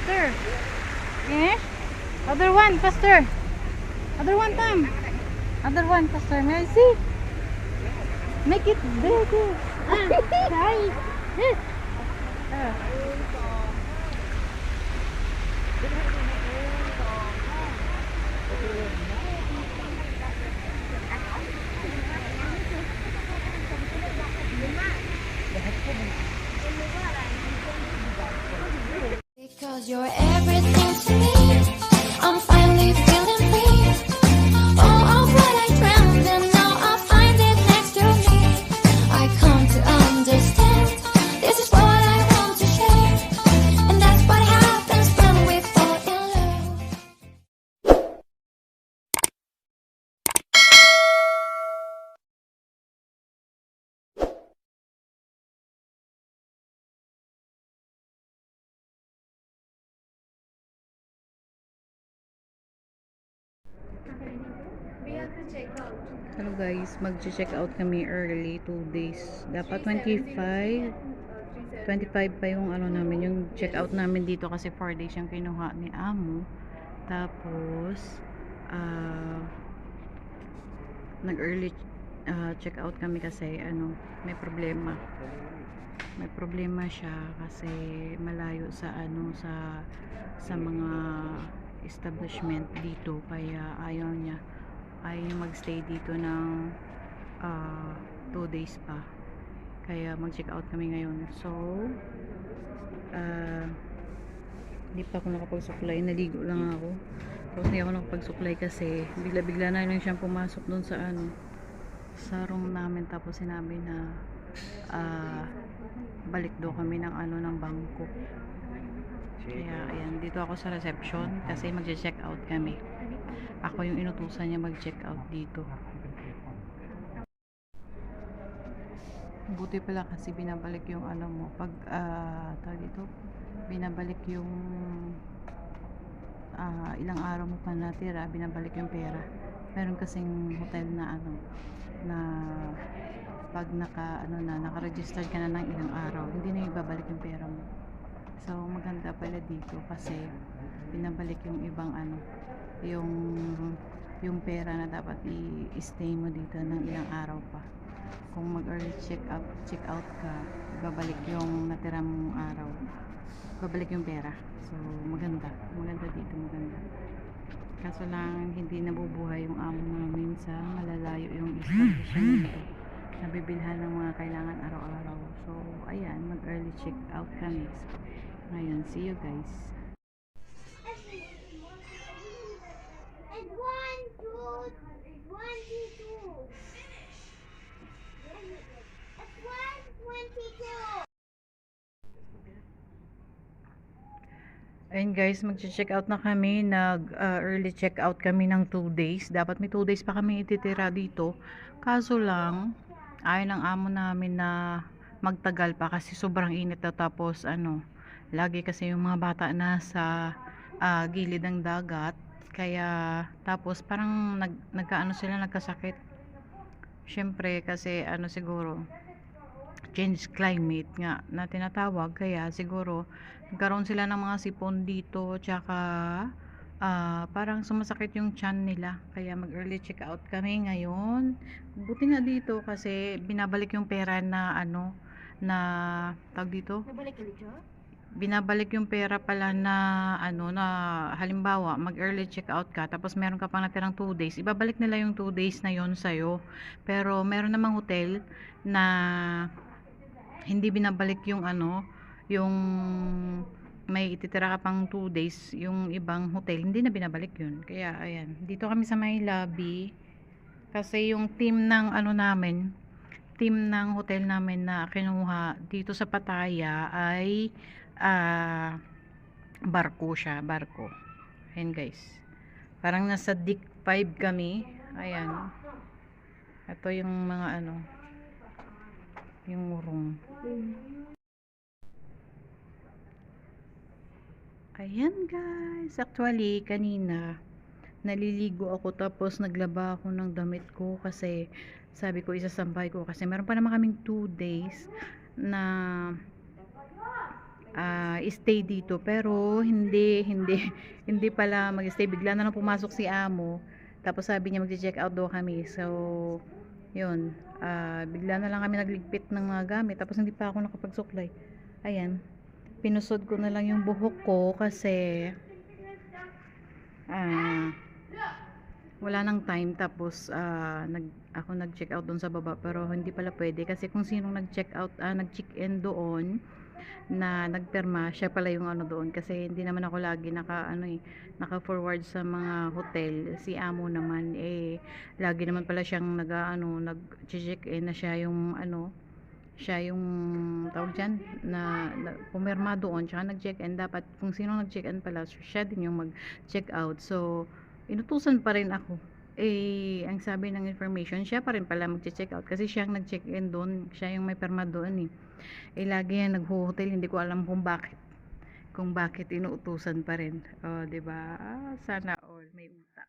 faster. Yeah? Other one, faster. Other one, Tam. Other one, faster. May I see? Make it bigger. Sorry. Because you're everything to me. I'm finally feeling free. All of what I dreamt and now I find it next to me. I come to understand this is what I want to share. And that's what happens when we fall in love. Hello guys, mag-check out kami early 2 days. Dapat 25 pa yung ano namin, yung check out namin dito kasi 4 days yung kinuha ni Amo. Tapos nag-early check out kami kasi ano, may problema. May problema siya kasi malayo sa ano sa mga establishment dito, kaya ayaw niya magstay dito ng 2 days pa, kaya mag check out kami ngayon. So hindi pa ako nakapag-supply, naligo lang ako, tapos hindi ako nakapag-supply kasi bigla-bigla na lang siyang pumasok dun sa ano, sa room namin, tapos sinabi na balik daw kami ng ano, ng bangko. Kaya ayan, dito ako sa reception kasi mag-check out kami. Ako yung inutusan niya mag-check out dito. Buti pala kasi binabalik yung ano mo pag tawag dito, binabalik yung ilang araw mo pa natira, binabalik yung pera. Meron kasing hotel na ano, na pag naka-register ka na ng ilang araw, hindi na ibabalik yung pera mo. So maganda pala dito kasi binabalik yung ibang ano, yung pera na dapat i-stay mo dito ng ilang araw pa. Kung mag-early check out ka, ibabalik yung natira mong araw, babalik yung pera. So maganda dito, maganda. Kaso lang hindi nabubuhay yung amo namin sa malalayo yung establishment nito, nabibilhan ng mga kailangan araw-araw. So ayan, mag-early check out kami ngayon. See you guys. And 1, 2, 22. At 1, 22. Ayun guys, mag-check out na kami. Early check out kami ng 2 days. Dapat may 2 days pa kami ititira dito. Kaso lang, ayaw ng amo namin na magtagal pa kasi sobrang init daw. Tapos ano, lagi kasi yung mga bata na sa gilid ng dagat. Kaya tapos parang nagkaano sila, nagkasakit. Syempre kasi ano, siguro change climate nga na tinatawag, kaya siguro nagkaroon sila ng mga sipon dito, tsaka parang sumasakit yung tiyan nila, kaya mag early check out kami ngayon. Buti nga dito kasi binabalik yung pera na ano, na tawag dito, binabalik yung pera pala na ano, na halimbawa mag early check out ka tapos meron ka pang natirang 2 days, ibabalik nila yung 2 days na yon sa'yo. Pero meron namang hotel na hindi binabalik yung ano, yung may ititira ka pang 2 days, yung ibang hotel hindi na binabalik yun. Kaya ayan, dito kami sa may lobby kasi yung team ng ano namin, team ng hotel namin na kinuha dito sa Pattaya ay barko siya, barko. Ayan guys, parang nasa Dick 5 kami. Ayan, ito yung mga ano, yung room. Ayan guys, actually kanina naliligo ako tapos naglaba ako ng damit ko kasi sabi ko isasampay ko kasi meron pa naman kaming 2 days na stay dito, pero hindi pala mag-stay. Bigla na lang pumasok si amo, tapos sabi niya mag-check out daw kami. So yun, bigla na lang kami nagligpit ng mga gamit, tapos hindi pa ako nakapagsuklay. Ayan, pinusod ko na lang yung buhok ko kasi wala nang time. Tapos ako nag-check out doon sa baba, pero hindi pala pwede kasi kung sinong nag-check out, nag-check-in doon na nagperma, siya pala yung ano doon, kasi hindi naman ako lagi naka-forward sa mga hotel. Si amo naman lagi naman pala siyang nag-check-in na siya yung tawag dyan, na pumirma doon, tsaka nag-check-in. Dapat kung sino nag-check-in pala, siya din yung mag-check out. So inutusan pa rin ako. Ang sabi ng information, siya pa rin pala mag-check out kasi siya ang nag-check-in doon, siya yung may perma doon lagi yan nag-hotel. Hindi ko alam kung bakit inuutusan pa rin. Diba? Sana all may utak.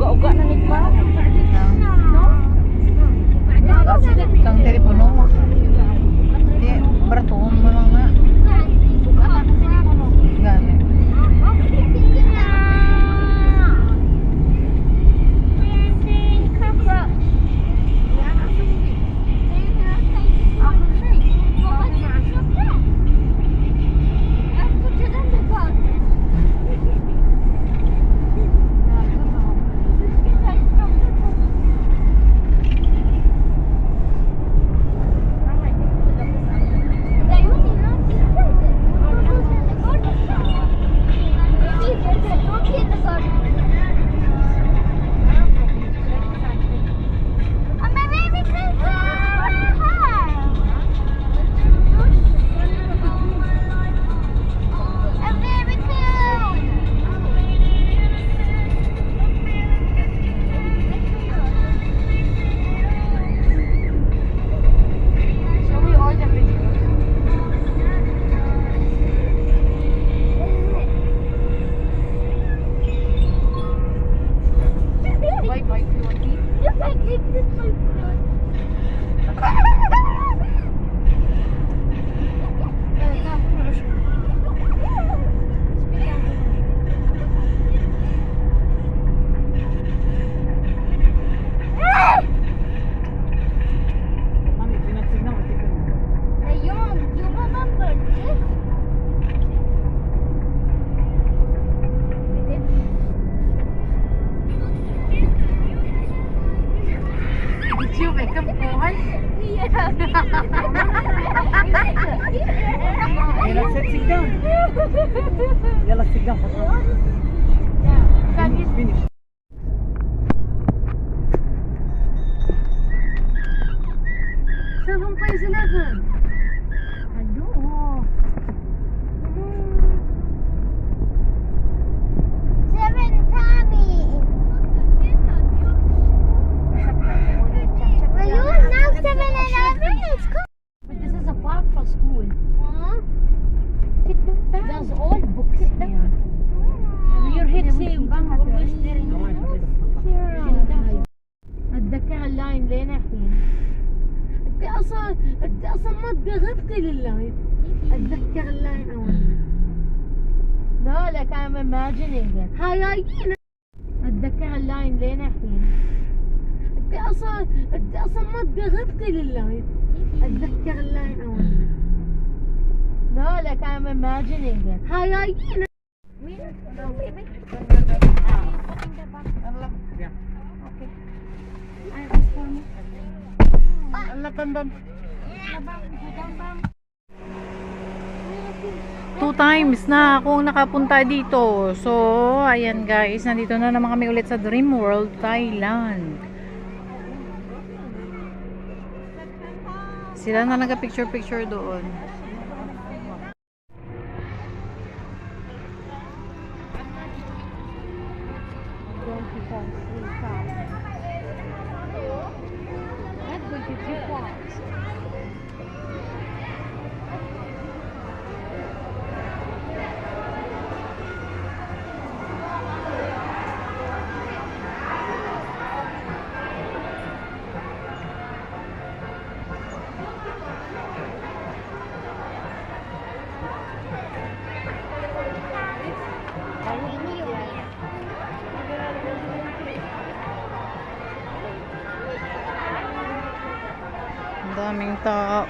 Uga na nito ba? Kang telepono mo. Di, baraton mo lang nga. Gani. Sit down. Yalla, sit down. Finish. Seven plays 11. Hello. Seven, Tommy. Well, you now 7-Eleven. It's cool. But this is a park for school. Huh? There's all books here. Your head same always there. اتذكر اللاين لين الحين. انت اصلا ما تقربتي لللاين. اتذكر اللاين اول. لا لك I'm imagining it. هايين. اتذكر اللاين لين الحين. انت اصلا ما تقربتي لللاين. اتذكر اللاين اول. لا لك I'm imagining it. هايين. Two times na akong nakapunta dito. So, ayan guys, nandito na naman kami ulit sa Dream World, Thailand. Sila na nagka-picture-picture doon. 22 Falls. Ang daming tao.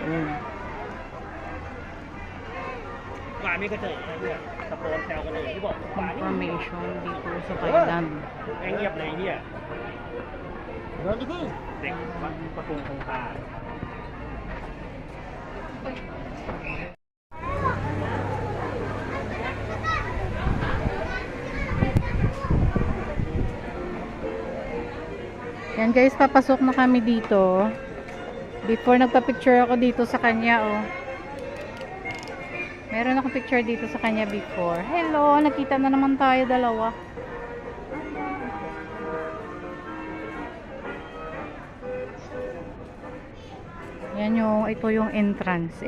หวานมีกระเจิดอะไรเนี่ยตะโกนแซวกันเลยที่บอกหวานนี่ Information dito sa Thailand. ไอ้เงียบเลยไอ้เนี่ยเดินดิพี่เด็กวัดประทุมคงคา Yan guys, papasok na kami dito. Before nagpa-picture ako dito sa kanya, oh. Meron akong picture dito sa kanya before. Hello, nakita na naman tayo dalawa. Yan yung, ito yung entrance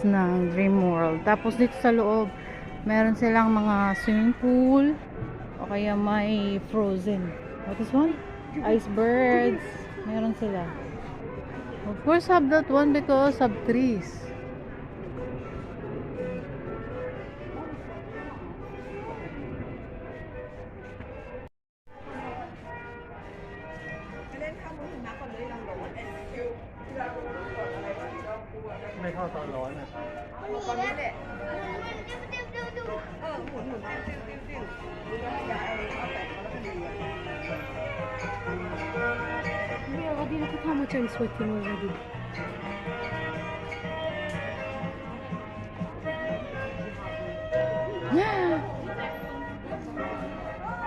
ng Dream World. Tapos dito sa loob, meron silang mga swimming pool, o kaya may frozen. What is one? Icebergs. Meron sila. Of course, have that one because of trees.ไม่เข้าตอนร้อนอ่ะ Yeah, already look at how much I'm sweating already.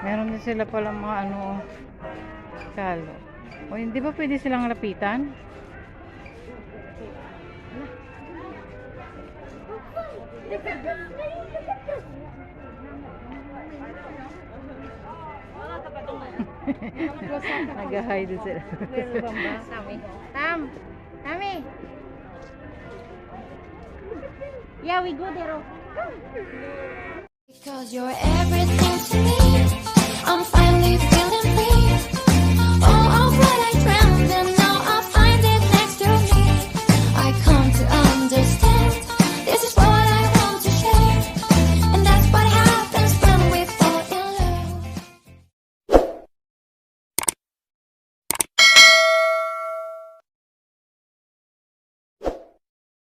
Meron din sila pala mga ano, kalo. O, hindi ba pwede silang lapitan? Nag-hide sila. Tami. Yeah, we go there. Because you're everything to me. I'm finally feeling